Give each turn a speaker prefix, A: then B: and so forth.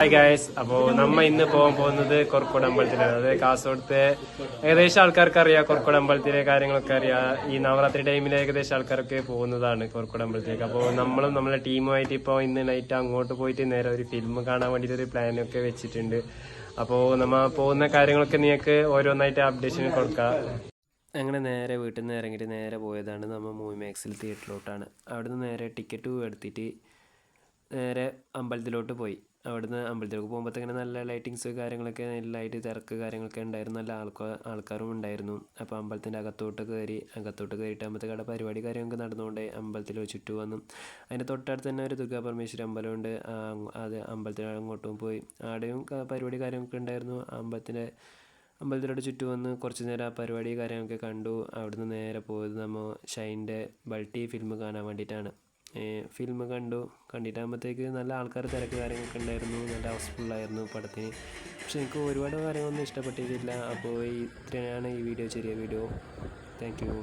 A: Hi guys, അപ്പോൾ നമ്മ ഇന്ന് പോകാൻ പോകുന്നത് കോർക്കോട് അമ്പലത്തിലാണ്. അത് കാസർഗോഡത്തെ ഏകദേശം ആൾക്കാർക്ക് അറിയാം. കോർക്കോട് അമ്പലത്തിലെ കാര്യങ്ങളൊക്കെ അറിയാം. ഈ നവരാത്രി ടൈമിൽ ഏകദേശം ആൾക്കാരൊക്കെ പോകുന്നതാണ് കോർക്കോട് അമ്പലത്തിലേക്ക്. അപ്പോൾ നമ്മളും നമ്മളെ ടീമുമായിട്ട് ഇപ്പോൾ ഇന്ന് നൈറ്റ് അങ്ങോട്ട് പോയിട്ട് നേരെ ഒരു ഫിലിം കാണാൻ വേണ്ടിയിട്ട് ഒരു പ്ലാനൊക്കെ വെച്ചിട്ടുണ്ട്. അപ്പോൾ നമ്മ പോകുന്ന കാര്യങ്ങളൊക്കെ നിങ്ങൾക്ക് ഓരോന്നായിട്ട് അപ്ഡേഷൻ കൊടുക്കാം. അങ്ങനെ നേരെ വീട്ടിൽ നിന്ന് ഇറങ്ങിയിട്ട് നേരെ പോയതാണ് നമ്മൾ മൂവി മാക്സിൽ തിയേറ്ററിലോട്ടാണ്. അവിടുന്ന് നേരെ ടിക്കറ്റ് എടുത്തിട്ട് നേരെ അമ്പലത്തിലോട്ട് പോയി. അവിടുന്ന് അമ്പലത്തിലേക്ക് പോകുമ്പോഴത്തേക്കിങ്ങനെ നല്ല ലൈറ്റിങ്സ് കാര്യങ്ങളൊക്കെ നല്ലതായിട്ട് തിരക്ക് കാര്യങ്ങളൊക്കെ ഉണ്ടായിരുന്നു. നല്ല ആൾക്കാരും ഉണ്ടായിരുന്നു. അപ്പോൾ അമ്പലത്തിൻ്റെ അകത്തോട്ട് കയറിയിട്ട് ആകുമ്പോഴത്തേക്ക് അവിടെ പരിപാടി കാര്യങ്ങളൊക്കെ നടന്നുകൊണ്ട് അമ്പലത്തിൽ ചുറ്റും വന്നു. അതിൻ്റെ തൊട്ടടുത്ത് തന്നെ ഒരു ദുർഗാ പരമേശ്വരി അമ്പലമുണ്ട്. അത് അമ്പലത്തിൽ അങ്ങോട്ടും പോയി. അവിടെയും പരിപാടി കാര്യങ്ങളൊക്കെ ഉണ്ടായിരുന്നു. അമ്പലത്തിലോട്ട് ചുറ്റും വന്ന് കുറച്ച് നേരം ആ പരിപാടി കാര്യങ്ങളൊക്കെ കണ്ടു. അവിടുന്ന് നേരെ പോയത് നമ്മൾ ഷൈൻ്റെ ബൾട്ടി ഫിലിം കാണാൻ വേണ്ടിയിട്ടാണ്. ഫിലിം കണ്ടിട്ടാകുമ്പോഴത്തേക്ക് നല്ല ആൾക്കാർ തിരക്ക് കാര്യങ്ങളൊക്കെ ഉണ്ടായിരുന്നു. നല്ല ഹൗസ്ഫുള്ളായിരുന്നു പടത്തിന്. പക്ഷെ എനിക്ക് ഒരുപാട് കാര്യങ്ങളൊന്നും ഇഷ്ടപ്പെട്ടിട്ടില്ല. അപ്പോൾ ഇത്രയാണ് ഈ വീഡിയോ, ചെറിയ വീഡിയോ. Thank you.